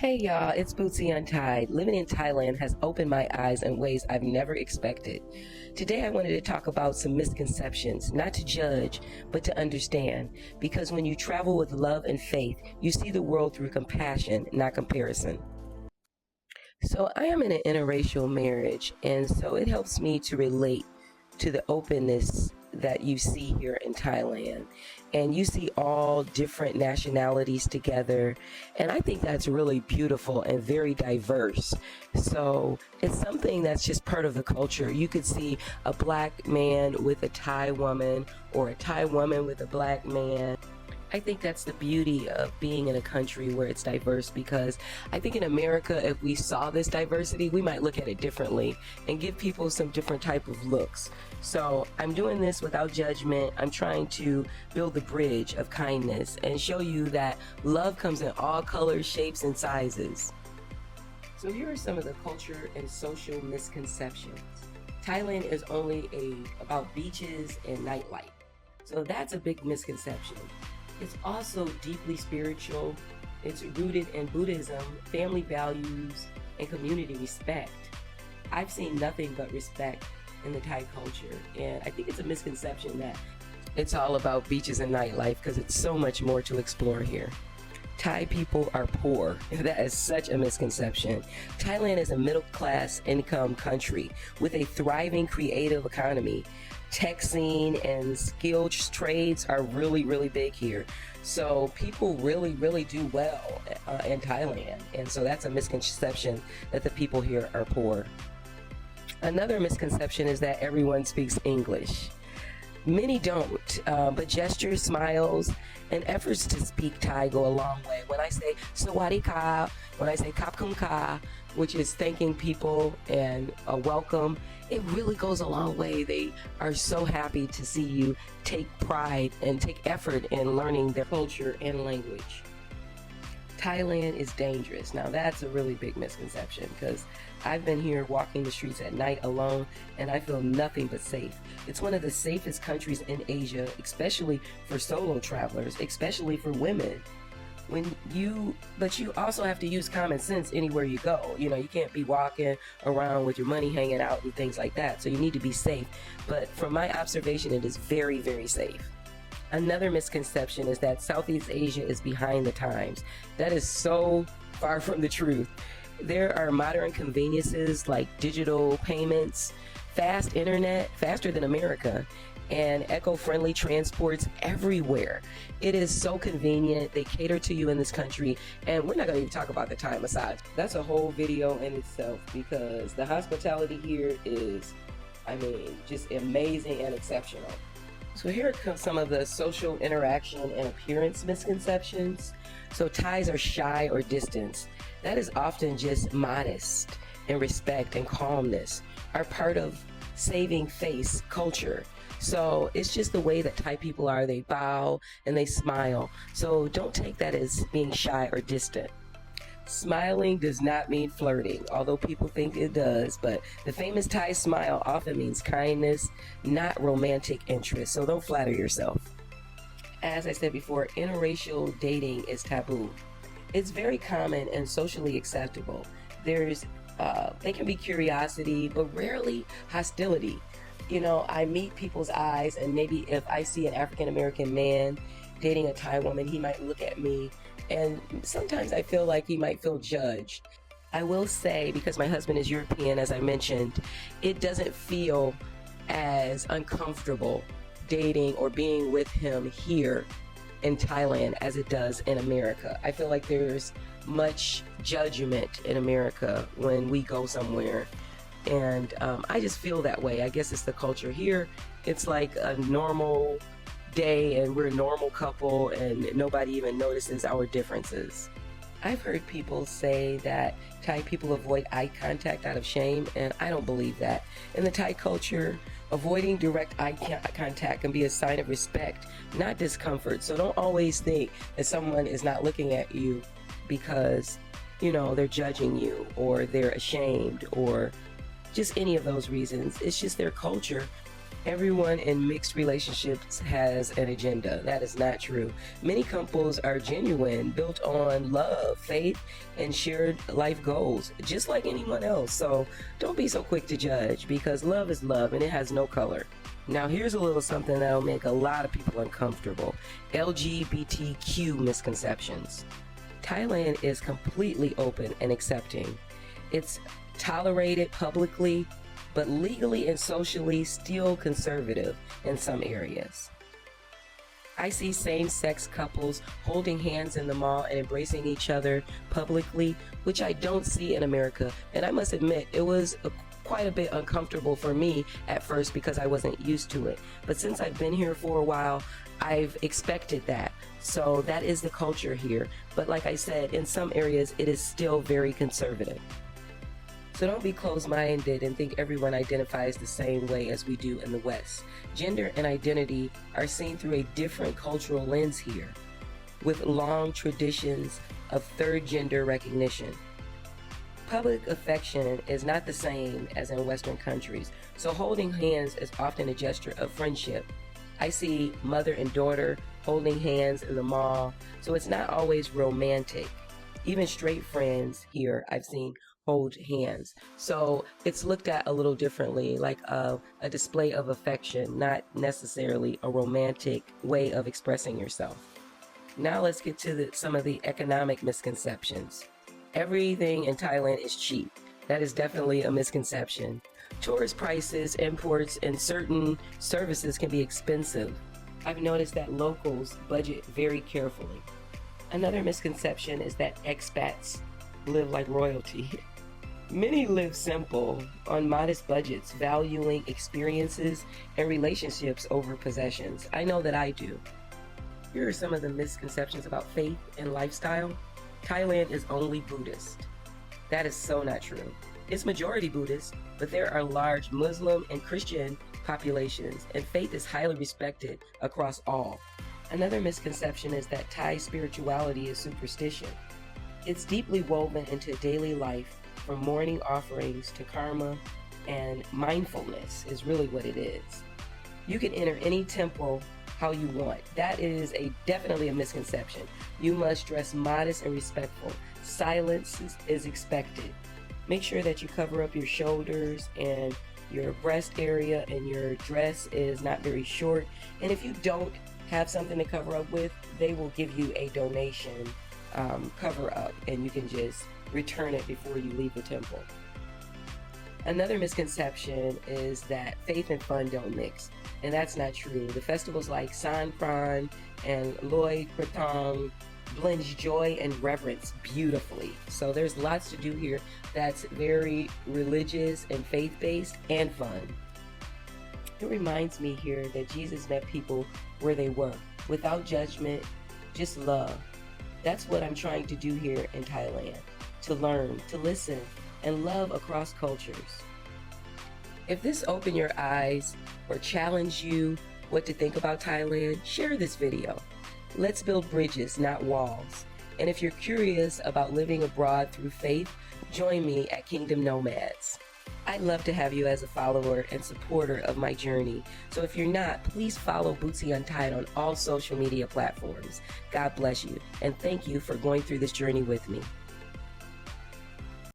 Hey y'all, it's Bootsie UnThai'D. Living in Thailand has opened my eyes in ways I've never expected. Today I wanted to talk about some misconceptions, not to judge, but to understand. Because when you travel with love and faith, you see the world through compassion, not comparison. So I am in an interracial marriage, and so it helps me to relate to the openness that you see here in Thailand. And you see all different nationalities together. And I think that's really beautiful and very diverse. So it's something that's just part of the culture. You could see a black man with a Thai woman, or a Thai woman with a black man. I think that's the beauty of being in a country where it's diverse, because I think in America, if we saw this diversity, we might look at it differently and give people some different type of looks. So I'm doing this without judgment. I'm trying to build the bridge of kindness and show you that love comes in all colors, shapes, and sizes. So here are some of the culture and social misconceptions. Thailand is only about beaches and nightlife. So that's a big misconception. It's also deeply spiritual. It's rooted in Buddhism, family values, and community respect. I've seen nothing but respect in the Thai culture, and I think it's a misconception that it's all about beaches and nightlife, because it's so much more to explore here. Thai people are poor. That is such a misconception. Thailand is a middle-class income country with a thriving creative economy. Tech scene and skilled trades are really big here. So people really do well in Thailand. And so that's a misconception that the people here are poor. Another misconception is that everyone speaks English. Many don't, but gestures, smiles, and efforts to speak Thai go a long way. When I say "Sawadee ka," when I say "Kap kum ka," which is thanking people and a welcome, it really goes a long way. They are so happy to see you take pride and take effort in learning their culture and language. Thailand is dangerous. Now that's a really big misconception, because I've been here walking the streets at night alone, and I feel nothing but safe. It's one of the safest countries in Asia, especially for solo travelers, especially for women. But you also have to use common sense anywhere you go. You know, you can't be walking around with your money hanging out and things like that. So you need to be safe. But from my observation, it is very safe. Another misconception is that Southeast Asia is behind the times. That is so far from the truth. There are modern conveniences like digital payments, fast internet, faster than America, and eco-friendly transports everywhere. It is so convenient. They cater to you in this country, and we're not going to even talk about the Thai massage. That's a whole video in itself, because the hospitality here is, just amazing and exceptional. So here comes some of the social interaction and appearance misconceptions. So Thais are shy or distant. That is often just modest, and respect and calmness are part of saving face culture. So it's just the way that Thai people are. They bow and they smile. So don't take that as being shy or distant. Smiling does not mean flirting, although people think it does, but the famous Thai smile often means kindness, not romantic interest, so don't flatter yourself. As I said before, interracial dating is taboo. It's very common and socially acceptable. There can be curiosity, but rarely hostility. You know, I meet people's eyes, and maybe if I see an African American man dating a Thai woman, he might look at me, and sometimes I feel like he might feel judged. I will say, because my husband is European, as I mentioned, it doesn't feel as uncomfortable dating or being with him here in Thailand as it does in America. I feel like there's much judgment in America when we go somewhere. And I just feel that way. I guess it's the culture here. It's like a normal day, and we're a normal couple, and nobody even notices our differences. I've heard people say that Thai people avoid eye contact out of shame, and I don't believe that. In the Thai culture, avoiding direct eye contact can be a sign of respect, not discomfort. So don't always think that someone is not looking at you because, they're judging you, or they're ashamed, or just any of those reasons. It's just their culture. Everyone in mixed relationships has an agenda. That is not true. Many couples are genuine, built on love, faith, and shared life goals, just like anyone else. So don't be so quick to judge, because love is love and it has no color. Now here's a little something that'll make a lot of people uncomfortable. LGBTQ misconceptions. Thailand is completely open and accepting. It's tolerated publicly, but legally and socially still conservative in some areas. I see same-sex couples holding hands in the mall and embracing each other publicly, which I don't see in America. And I must admit, it was quite a bit uncomfortable for me at first because I wasn't used to it. But since I've been here for a while, I've expected that. So that is the culture here. But like I said, in some areas, it is still very conservative. So don't be closed-minded and think everyone identifies the same way as we do in the West. Gender and identity are seen through a different cultural lens here, with long traditions of third gender recognition. Public affection is not the same as in Western countries, so holding hands is often a gesture of friendship. I see mother and daughter holding hands in the mall, so it's not always romantic. Even straight friends here I've seen hold hands. So it's looked at a little differently, like a display of affection, not necessarily a romantic way of expressing yourself. Now let's get to some of the economic misconceptions. Everything in Thailand is cheap. That is definitely a misconception. Tourist prices, imports, and certain services can be expensive. I've noticed that locals budget very carefully. Another misconception is that expats live like royalty. Many live simple, on modest budgets, valuing experiences and relationships over possessions. I know that I do. Here are some of the misconceptions about faith and lifestyle. Thailand is only Buddhist. That is so not true. It's majority Buddhist, but there are large Muslim and Christian populations, and faith is highly respected across all. Another misconception is that Thai spirituality is superstition. It's deeply woven into daily life, from morning offerings to karma, and mindfulness is really what it is. You can enter any temple how you want. That is definitely a misconception. You must dress modest and respectful. Silence is expected. Make sure that you cover up your shoulders and your breast area, and your dress is not very short. And if you don't have something to cover up with, they will give you a donation cover up, and you can just return it before you leave the temple. Another misconception is that faith and fun don't mix, and that's not true. The festivals like San Fran and Loi Krathong blends joy and reverence beautifully. So there's lots to do here that's very religious and faith-based and fun. It reminds me here that Jesus met people where they were, without judgment, just love. That's what I'm trying to do here in Thailand, to learn, to listen, and love across cultures. If this opened your eyes or challenged you what to think about Thailand, share this video. Let's build bridges, not walls. And if you're curious about living abroad through faith, join me at Kingdom Nomads. I'd love to have you as a follower and supporter of my journey. So if you're not, please follow Bootsie UnThai'D on all social media platforms. God bless you, and thank you for going through this journey with me.